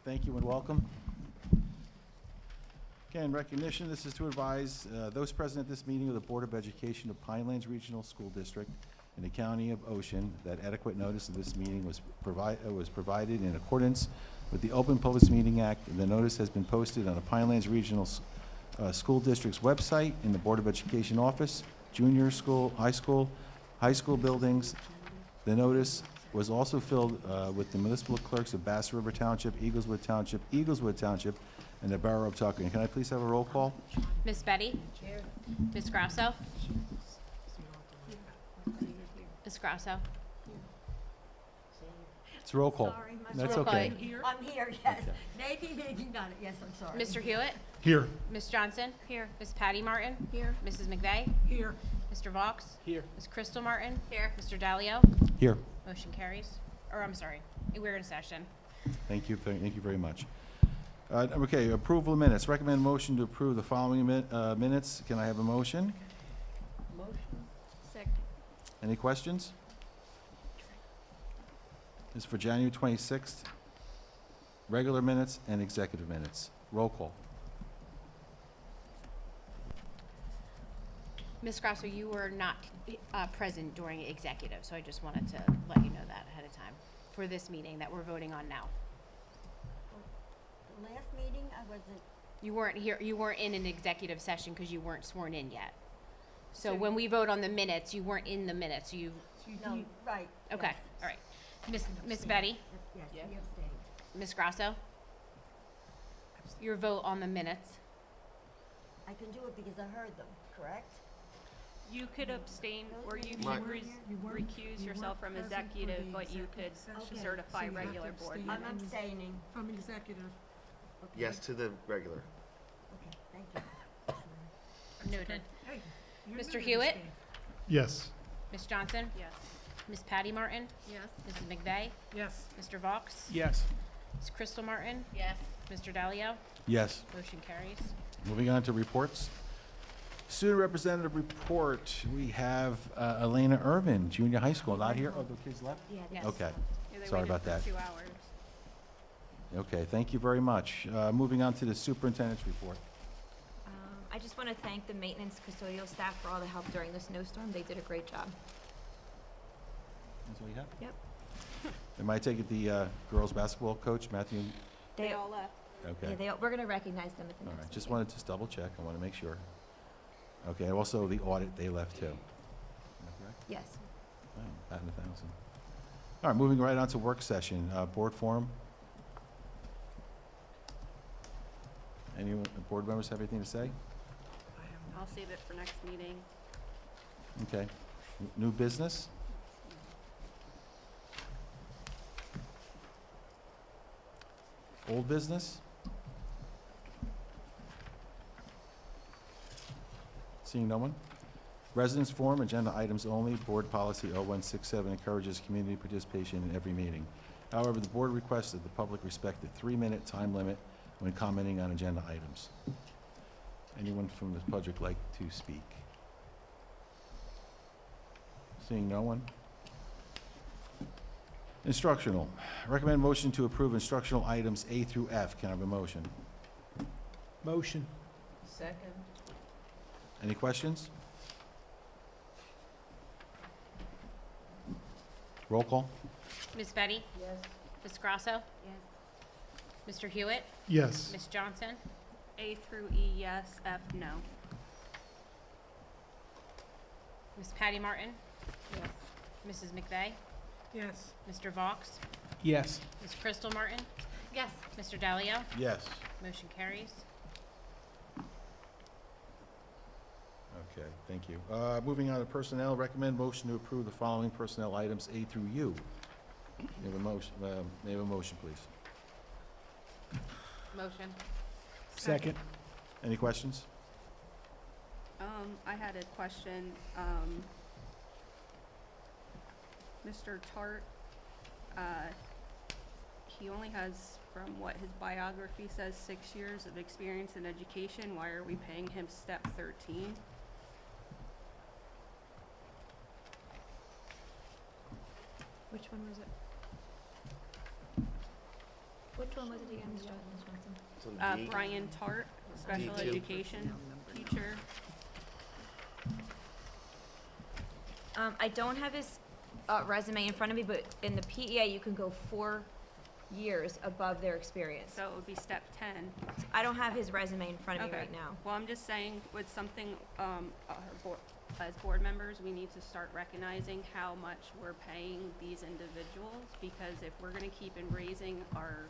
Thank you and welcome. Again, recognition, this is to advise those present at this meeting of the Board of Education of Pinelands Regional School District in the County of Ocean that adequate notice of this meeting was provided in accordance with the Open Public Meeting Act, and the notice has been posted on the Pinelands Regional School District's website, in the Board of Education office, junior school, high school buildings. The notice was also filled with the municipal clerks of Bass River Township, Eagleswood Township, and the Borough of Tucker. Can I please have a roll call? Miss Betty? Here. Miss Grasso? Miss Grasso? It's a roll call. Sorry, my That's roll call. okay. I'm here, yes. Okay. Maybe not. Yes, I'm sorry. Mr. Hewitt? Here. Miss Johnson? Here. Miss Patty Martin? Here. Mrs. McVeigh? Here. Mr. Vaux? Here. Miss Crystal Martin? Here. Mr. Dalio? Here. Motion carries. Or, I'm sorry, we're in session. Thank you very much. Okay, approval of minutes. Recommend motion to approve the following minutes. Can I have a motion? Motion. Second. Any questions? This is for January 26th, regular minutes and executive minutes. Roll call. Ms. Grasso, you were not present during executive, so I just wanted to let you know that ahead of time for this meeting that we're voting on now. The last meeting, I wasn't, You weren't here, you weren't in an executive session because you weren't sworn in yet. So when we vote on the minutes, you weren't in the minutes, you, no, right. okay, all right. Miss Betty, Yes, we abstained. Ms. Grasso? Your vote on the minutes. I can do it because I heard them, correct? You could abstain, or you Right. could recuse yourself from executive, but you could Okay. certify So you have to regular board abstain. I'm members. abstaining. From executive. Okay. Yes to the regular. Okay, thank you. Noted. Hey, you're Mr. new to Hewitt? this game. Yes. Ms. Johnson? Yes. Ms. Patty Martin? Yes. Mrs. McVeigh? Yes. Mr. Vaux? Yes. Ms. Crystal Martin? Yes. Mr. Dalio? Yes. Motion carries. Moving on to reports. Student representative report. We have Elena Irvin, junior high school, not here. Oh, the kids left? Yeah, Yes. Okay. Yeah, they Sorry waited about for that. 2 hours. Okay, thank you very much. Moving on to the superintendent's report. I just want to thank the maintenance custodial staff for all the help during the snowstorm. They did a great job. That's all you have? Yep. Am I take it the girls' basketball coach, Matthew? They all left. Okay. Yeah, we're going to recognize them at the All next right, just meeting. wanted to double check. I want to make sure. Okay, also the audit, they left too. Is that correct? Yes. Oh, batting 1,000. All right, moving right on to work session, board forum. Any board members have anything to say? I'll save it for next meeting. Okay. New business? Old business? Seeing no one? Residents forum, agenda items only. Board policy 0167 encourages community participation in every meeting. However, the board requests that the public respect the 3-minute time limit when commenting on agenda items. Anyone from the public like to speak? Seeing no one? Instructional. Recommend motion to approve instructional items A through F. Can I have a motion? Motion. Second. Any questions? Roll call? Ms. Betty? Yes. Ms. Grasso? Yes. Mr. Hewitt? Yes. Ms. Johnson? A through E, yes. F, no. Ms. Patty Martin? Yes. Mrs. McVeigh? Yes. Mr. Vaux? Yes. Ms. Crystal Martin? Yes. Mr. Dalio? Yes. Motion carries. Okay, thank you. Moving on to personnel, recommend motion to approve the following personnel items A through U. May I have a motion, please? Motion. Second. Any questions? I had a question. Mr. Tart, he only has, from what his biography says, 6 years of experience in education. Why are we paying him step 13? Which one was it? Which one was it again, Ms. Johnson? Brian Tart, special D2. education teacher. I don't have his resume in front of me, but in the PEA, you can go 4 years above their experience. So it would be step 10. I don't have his resume in front of me Okay. right now. Well, I'm just saying with something, as board members, we need to start recognizing how much we're paying these individuals, because if we're gonna keep raising our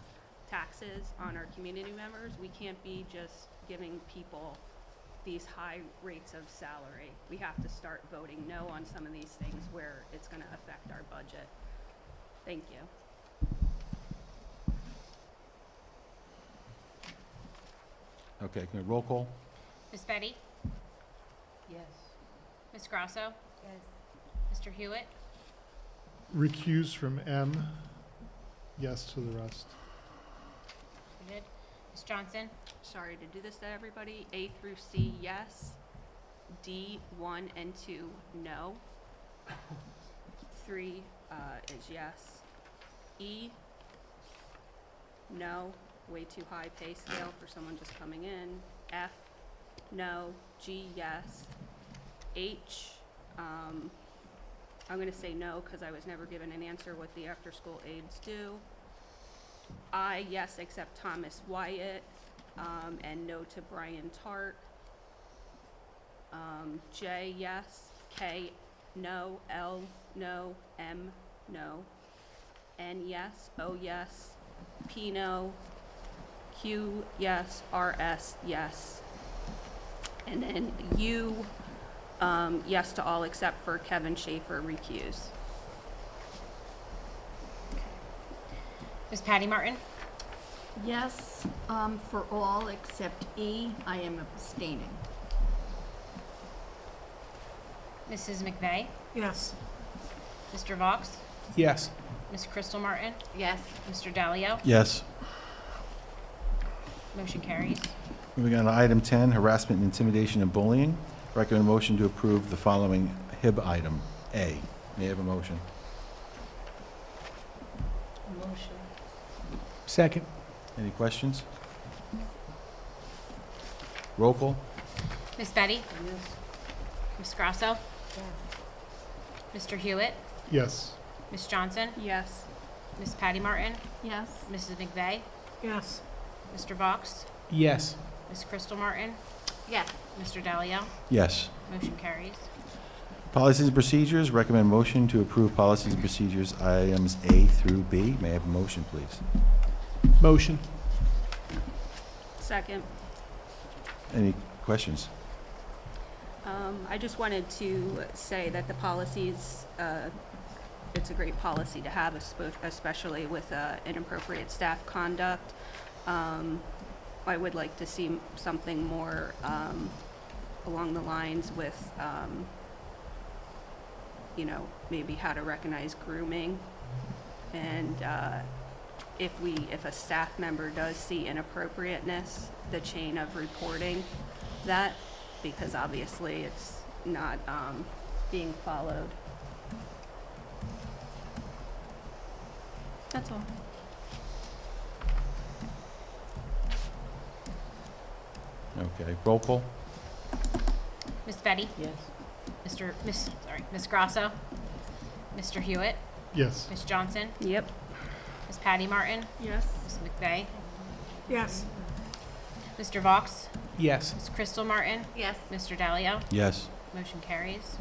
taxes on our community members, we can't be just giving people these high rates of salary. We have to start voting no on some of these things where it's gonna affect our budget. Thank you. Okay, can we roll call? Ms. Betty? Yes. Ms. Grasso? Yes. Mr. Hewitt? Recuse from M. Yes to the rest. We good? Ms. Johnson? Sorry to do this to everybody. A through C, yes. D, 1 and 2, no. 3 is yes. E, no. Way too high pay scale for someone just coming in. F, no. G, yes. H, I'm gonna say no because I was never given an answer what the after-school aides do. I, yes, except Thomas Wyatt, and no to Brian Tart. J, yes. K, no. L, no. M, no. N, yes. O, yes. P, no. Q, yes. R, S, yes. And then U, yes to all except for Kevin Schaefer, recuse. Ms. Patty Martin? Yes, for all except E, I am abstaining. Mrs. McVeigh? Yes. Mr. Vox? Yes. Ms. Crystal Martin? Yes. Mr. Dalio? Yes. Motion carries. Moving on to item 10, harassment, intimidation, and bullying. Recommend a motion to approve the following HIB item. A. May I have a motion? Motion. Second. Any questions? Roll call? Ms. Betty? Yes. Ms. Grasso? Yes. Mr. Hewitt? Yes. Ms. Johnson? Yes. Ms. Patty Martin? Yes. Mrs. McVeigh? Yes. Mr. Vox? Yes. Ms. Crystal Martin? Yes. Mr. Dalio? Yes. Motion carries. Policies and procedures, recommend motion to approve policies and procedures items A through B. May I have a motion, please? Motion. Second. Any questions? I just wanted to say that the policies, it's a great policy to have, especially with inappropriate staff conduct. I would like to see something more along the lines with, maybe how to recognize grooming. And if a staff member does see inappropriateness, the chain of reporting that, because obviously it's not being followed. That's all. Okay, roll call? Ms. Betty? Yes. Ms. Grasso? Mr. Hewitt? Yes. Ms. Johnson? Yep. Ms. Patty Martin? Yes. Ms. McVeigh? Yes. Mr. Vox? Yes. Ms. Crystal Martin? Yes. Mr. Dalio? Yes. Motion carries.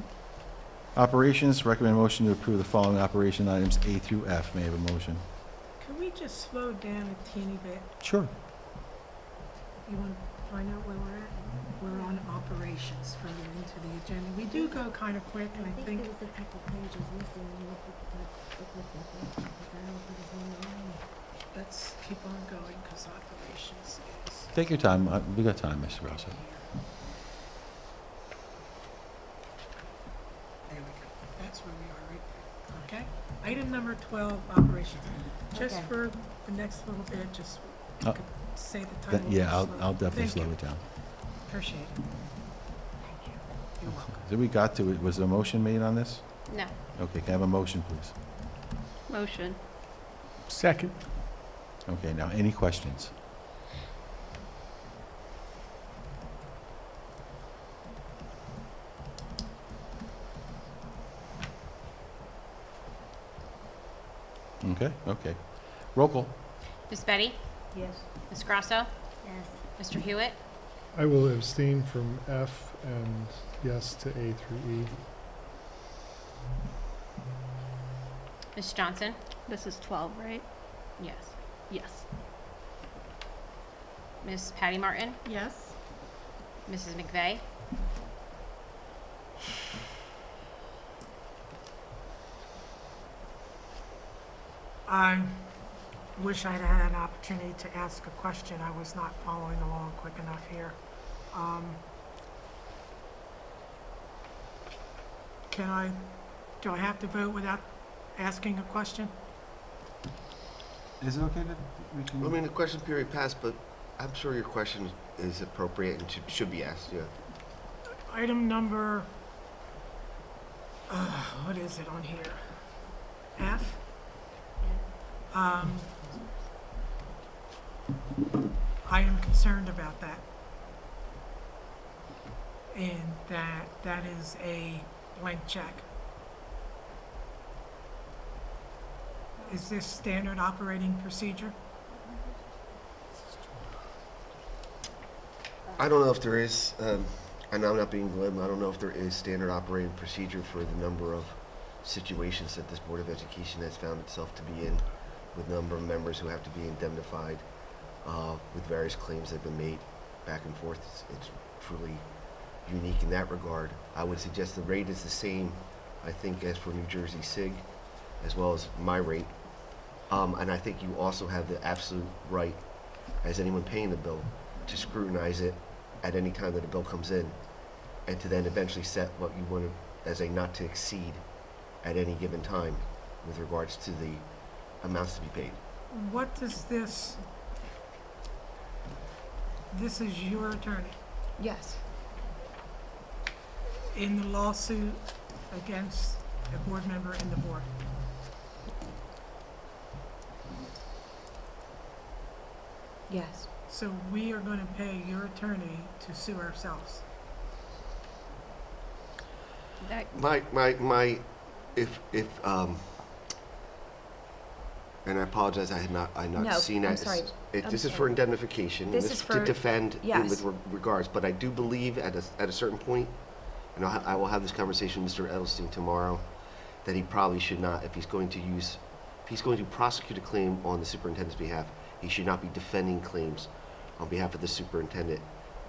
Operations, recommend motion to approve the following operation items A through F. May I have a motion? Can we just slow down a teeny bit? Sure. You want to find out where we're at? We're on operations further into the agenda. We do go kind of quick, and I I think think, there was a couple pages missing. You look at the, because I don't put his name on. let's keep on going, because operations is. Take your time. We got time, Mr. Rosso. There we go. That's where we are right there. Okay? Item number 12, operations. Just Okay. for the next little bit, just Uh, could say the title. a Yeah, little slower. I'll definitely Thank slow you. it down. Appreciate it. Thank you. You're welcome. So we got to it. Was a motion made on this? No. Okay, can I have a motion, please? Motion. Second. Okay, now, any questions? Okay, okay. Roll call. Miss Betty? Yes. Ms. Grasso? Yes. Mr. Hewitt? I will abstain from F and yes to A through E. Ms. Johnson? This is 12, right? Yes. Yes. Miss Patty Martin? Yes. Mrs. McVeigh? I wish I'd had an opportunity to ask a question. I was not following along quick enough here. Do I have to vote without asking a question? Is it okay that we can? I mean, the question period passed, but I'm sure your question is appropriate and should be asked, yeah. Item number, what is it on here? F? I am concerned about that. And that is a blank check. Is this standard operating procedure? I don't know if there is, and I'm not being glib, I don't know if there is standard operating procedure for the number of situations that this Board of Education has found itself to be in, with number of members who have to be indemnified, with various claims that have been made back and forth. It's truly unique in that regard. I would suggest the rate is the same, I think, as for New Jersey SIG, as well as my rate. And I think you also have the absolute right, as anyone paying the bill, to scrutinize it at any time that a bill comes in, and to then eventually set what you want to, as a not to exceed at any given time with regards to the amounts to be paid. What does this is your attorney Yes. in the lawsuit against a board member and the board? Yes. So we are gonna pay your attorney to sue ourselves. That, If, and I apologize, I had not No, seen that. I'm sorry. I'm This is sorry. for indemnification. This and is to for- defend in yes. with regards, but I do believe at a certain point, and I will have this conversation with Mr. Edelstein tomorrow, that he probably should not, if he's going to prosecute a claim on the superintendent's behalf, he should not be defending claims on behalf of the superintendent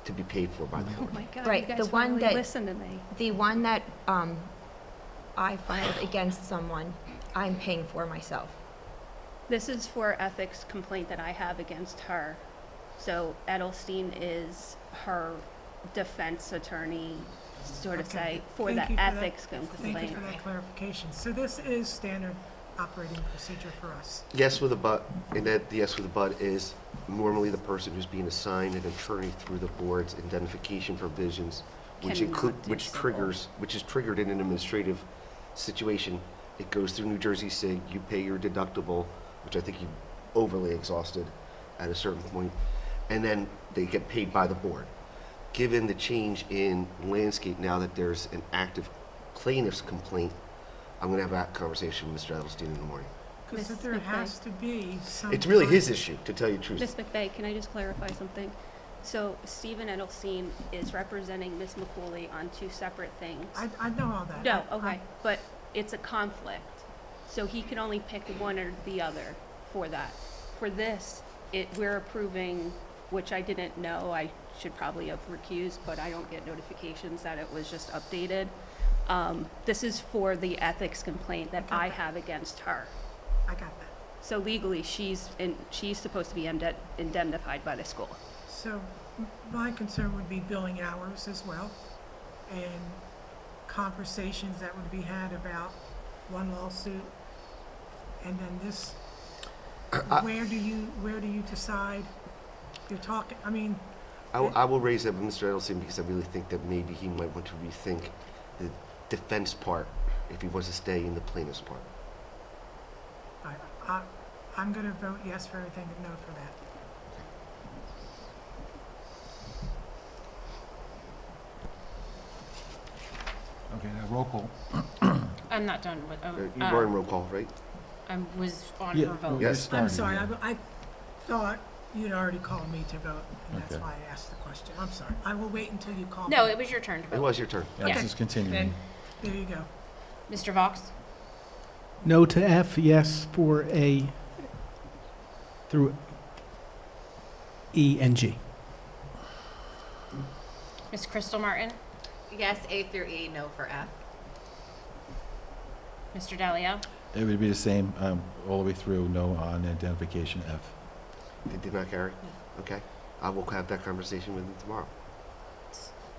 to be paid for by the oh board. my God, Right, you the guys one finally that- listen to me. The one that I filed against someone, I'm paying for myself. This is for ethics complaint that I have against her. So Edelstein is her defense attorney, sort of Okay. say, for Thank the you for that. ethics Thank complaint. you for that clarification. So this is standard operating procedure for us. Yes with a but, and that the yes with a but is normally the person who's being assigned an attorney through the board's indemnification provisions, which include, Cannot do which so. triggers, which is triggered in an administrative situation. It goes through New Jersey SIG, you pay your deductible, which I think you overly exhausted at a certain point, and then they get paid by the board. Given the change in landscape now that there's an active plaintiff's complaint, I'm gonna have that conversation with Mr. Edelstein in the morning. Because Ms. there McVeigh. has to be some. It's really his kind- issue, to tell you the truth. Ms. McVeigh, can I just clarify something? So Stephen Edelstein is representing Ms. McCooley on two separate things. I know all that. No, I- okay, but it's a conflict. So he can only pick one or the other for that. For this, we're approving, which I didn't know, I should probably have recused, but I don't get notifications that it was just updated. This is for the ethics complaint that I have against her. I got that. So legally, she's supposed to be indemnified by the school. So my concern would be billing hours as well, and conversations that would be had about one lawsuit, and then this. Where do you decide? You're talking, I mean, I will raise that with Mr. Edelstein because I really think that maybe he might want to rethink the defense part if he wants to stay in the plaintiff's part. I'm gonna vote yes for everything and no for that. Okay, now roll call. I'm not done with, You were in roll call, right? I was on Yeah, her vote. you're Yes. I'm starting, sorry, yeah. I thought you'd already called me to vote, and that's Okay. why I asked the question. I'm sorry. I will wait until you call me. No, it was your turn to It vote. was your turn. Yeah, this Okay. is continuing. Then, there you go. Mr. Vox? No to F, yes for A through E and G. Ms. Crystal Martin? Yes, A through E, no for F. Mr. Dalio? It would be the same, all the way through, no on identification F. It did not carry? Okay. I will have that conversation with him tomorrow.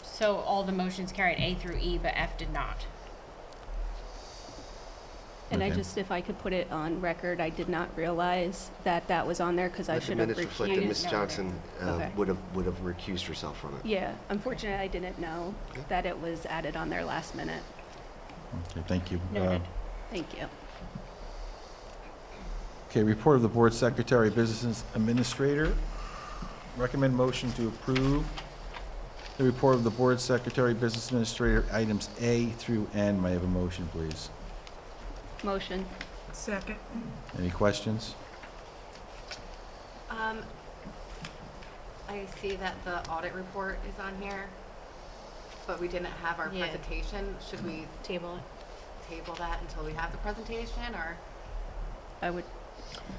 So all the motions carried A through E, but F did not. And I Okay. just, if I could put it on record, I did not realize that that was on there because I Let the should have minutes reflect that recused. Ms. No, Johnson Okay. would have recused herself from it. Yeah, unfortunately, I didn't know Okay. that it was added on there last minute. Okay, thank you. Noted. Thank you. Okay, report of the board secretary, business administrator. Recommend motion to approve the report of the board secretary, business administrator, items A through N. May I have a motion, please? Motion. Second. Any questions? I see that the audit report is on here, but we didn't have our Yeah. presentation. Should we Table it. table that until we have the presentation, or? I would,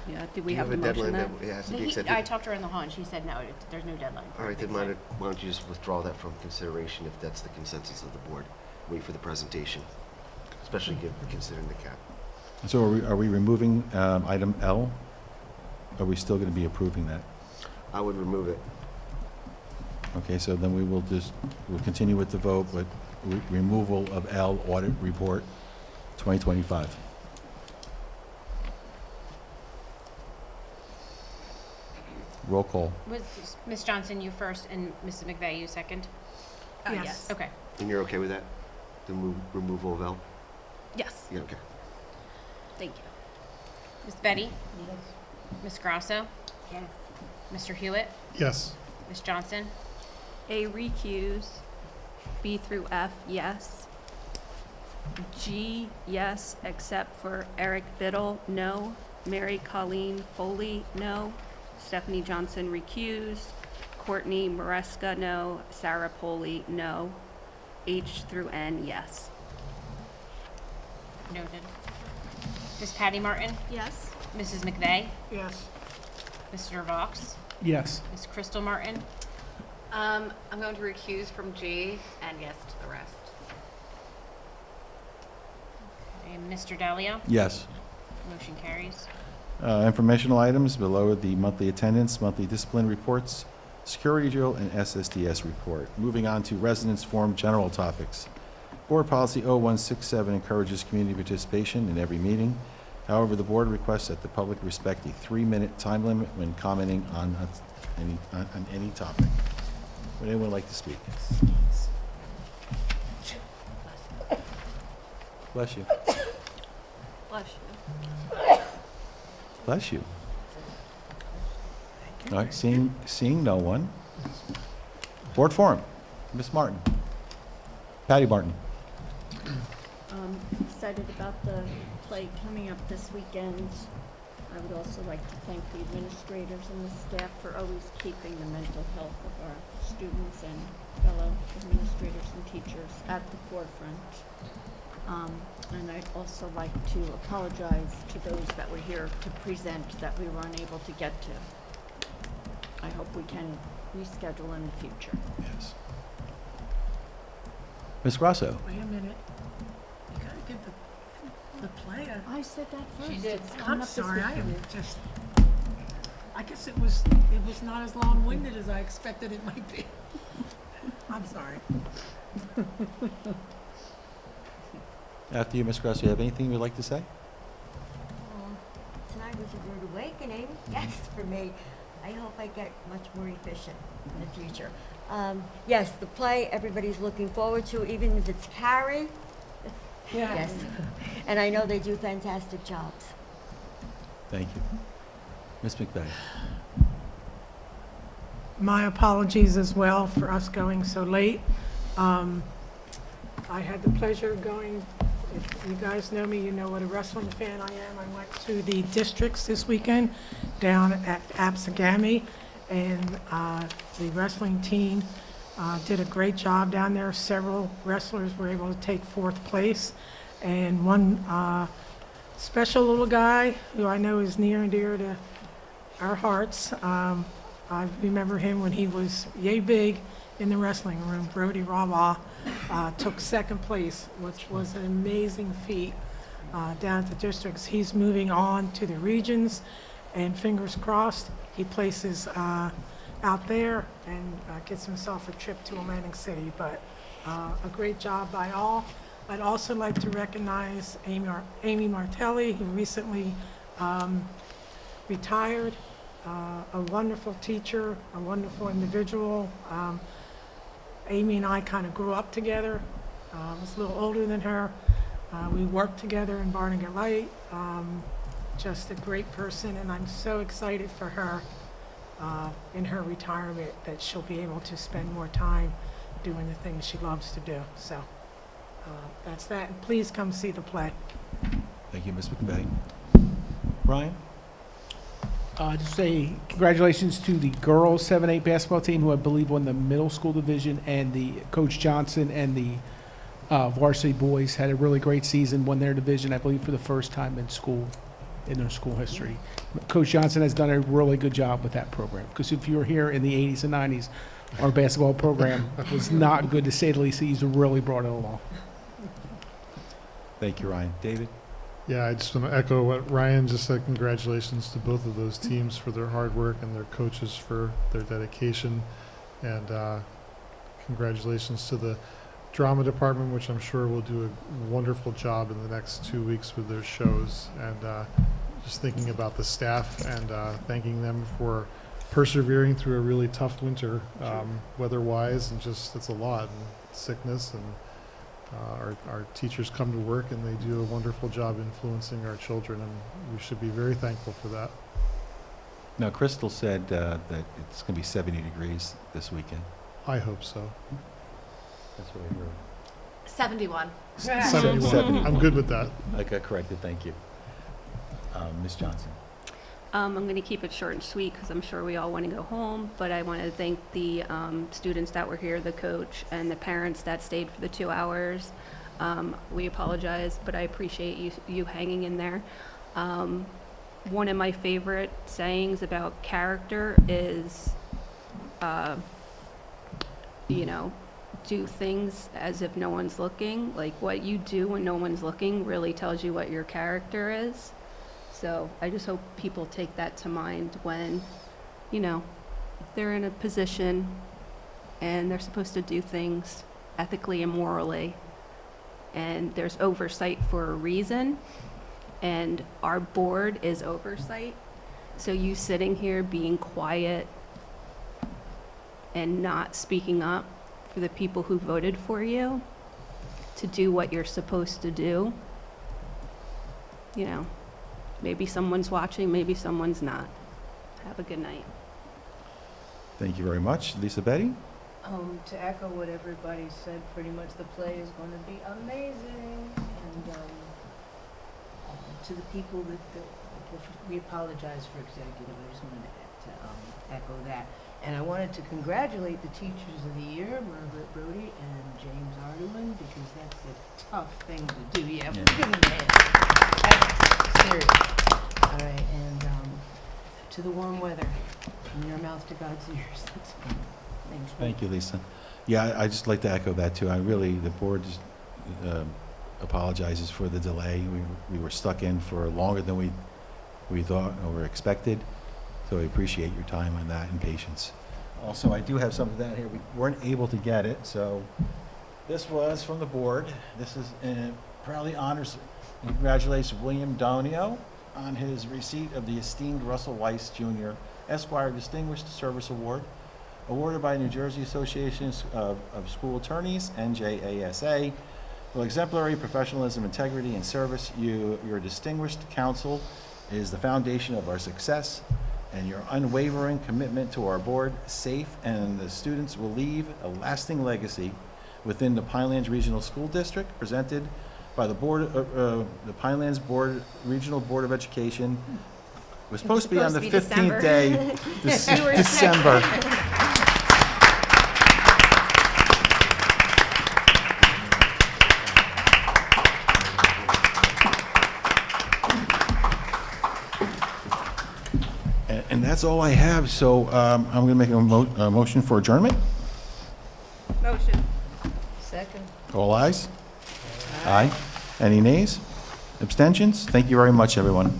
yeah, do Do we you have the a motion deadline then? that it has to be I accepted? talked to her in the hall, and she said no, there's no deadline. for All right, then things why don't you just withdraw that from consideration if that's the consensus of the board? Wait for the presentation, especially considering the cap. So are we removing item L? Are we still going to be approving that? I would remove it. Okay, so then we'll continue with the vote, but removal of L, audit report 2025. Roll call. Was Ms. Johnson you first and Mrs. McVeigh you second? Yes. Okay. And you're okay with that? The removal of L? Yes, Yeah, okay. thank you. Ms. Betty? Yes. Ms. Grasso? Yes. Mr. Hewitt? Yes. Ms. Johnson? A recuse, B through F, yes. G, yes, except for Eric Biddle, no. Mary Colleen Foley, no. Stephanie Johnson recused. Courtney Maresca, no. Sarah Poley, no. H through N, yes. Noted. Ms. Patty Martin? Yes. Mrs. McVeigh? Yes. Mr. Vox? Yes. Ms. Crystal Martin? I'm going to recuse from G and yes to the rest. And Mr. Dalio? Yes. Motion carries. Informational items below the monthly attendance, monthly discipline reports, security drill, and SSDS report. Moving on to residence forum general topics. Board Policy 0167 encourages community participation in every meeting. However, the board requests that the public respect a 3-minute time limit when commenting on any topic. Would anyone like to speak? Bless you. Bless you. Bless you. All right, seeing no one. Board forum, Ms. Martin. Patty Martin. Excited about the play coming up this weekend. I would also like to thank the administrators and the staff for always keeping the mental health of our students and fellow administrators and teachers at the forefront. And I'd also like to apologize to those that were here to present that we were unable to get to. I hope we can reschedule in the future. Yes. Ms. Grasso. Wait a minute. You gotta give the play a. I said that first. She did. It's coming I'm up this sorry, I am weekend. just, I guess it was not as long-winded as I expected it might be. I'm sorry. After you, Ms. Grasso, you have anything you'd like to say? Tonight was a rude awakening, yes, for me. I hope I get much more efficient in the future. Yes, the play everybody's looking forward to, even if it's Carrie. Yes, and I know they do fantastic jobs. Thank you. Ms. McVeigh? My apologies as well for us going so late. I had the pleasure of going, if you guys know me, you know what a wrestling fan I am. I went to the districts this weekend down at Absegami, and the wrestling team did a great job down there. Several wrestlers were able to take fourth place, and one special little guy who I know is near and dear to our hearts. I remember him when he was yay big in the wrestling room. Brody Rawa took second place, which was an amazing feat down at the districts. He's moving on to the regions, and fingers crossed, he places out there and gets himself a trip to Atlantic City. But a great job by all. I'd also like to recognize Amy Martelli, who recently retired. A wonderful teacher, a wonderful individual. Amy and I kind of grew up together. I was a little older than her. We worked together in Barnegat Light. Just a great person, and I'm so excited for her in her retirement that she'll be able to spend more time doing the things she loves to do. So that's that. And please come see the play. Thank you, Ms. McVeigh. Brian? Just say congratulations to the girls 7-8 basketball team, who I believe won the middle school division, and the Coach Johnson and the varsity boys had a really great season, won their division, I believe, for the first time in their school history. Coach Johnson has done a really good job with that program, because if you were here in the 80s and 90s, our basketball program was not good, to say the least. He's really brought it along. Thank you, Ryan. David? Yeah, I just want to echo what Ryan just said. Congratulations to both of those teams for their hard work and their coaches for their dedication. And congratulations to the drama department, which I'm sure will do a wonderful job in the next 2 weeks with their shows. And just thinking about the staff and thanking them for persevering through a really tough winter, weather-wise, and just, it's a lot, and sickness, and our teachers come to work and they do a wonderful job influencing our children, and we should be very thankful for that. Now, Crystal said that it's going to be 70 degrees this weekend. I hope so. That's what I heard. 71. 71. I'm good with that. I got corrected, thank you. Ms. Johnson? I'm going to keep it short and sweet because I'm sure we all want to go home, but I want to thank the students that were here, the coach, and the parents that stayed for the 2 hours. We apologize, but I appreciate you hanging in there. One of my favorite sayings about character is, do things as if no one's looking. Like, what you do when no one's looking really tells you what your character is. So I just hope people take that to mind when, they're in a position and they're supposed to do things ethically and morally. And there's oversight for a reason. And our board is oversight. So you sitting here being quiet and not speaking up for the people who voted for you to do what you're supposed to do, maybe someone's watching, maybe someone's not. Have a good night. Thank you very much. Lisa Betty? To echo what everybody said, pretty much the play is going to be amazing. And to the people we apologize for executive. I just wanted to echo that. And I wanted to congratulate the Teachers of the Year, Margaret Brody and James Arduin, because that's a tough thing to do. Yeah, give them a hand. That's serious. All right, and to the warm weather, from your mouth to God's ears. Thanks. Thank you, Lisa. Yeah, I just like to echo that too. The board just, apologizes for the delay. We were stuck in for longer than we thought or expected. So I appreciate your time on that and patience. Also, I do have something down here. We weren't able to get it, so this was from the board. This is proudly honors and congratulates William Donio on his receipt of the esteemed Russell Weiss Jr. Esquire Distinguished Service Award, awarded by New Jersey Association of School Attorneys, NJASA, for exemplary professionalism, integrity, and service. Your distinguished counsel is the foundation of our success. and your unwavering commitment to our board, safe, and the students will leave a lasting legacy within the Pinelands Regional School District, presented by the Pinelands Regional Board of Education. It was supposed to be on the 15th day, You were December. And that's all I have, so I'm going to make a motion for adjournment. Motion. Second. All ayes? Aye. Any nays? Abstentions? Thank you very much, everyone.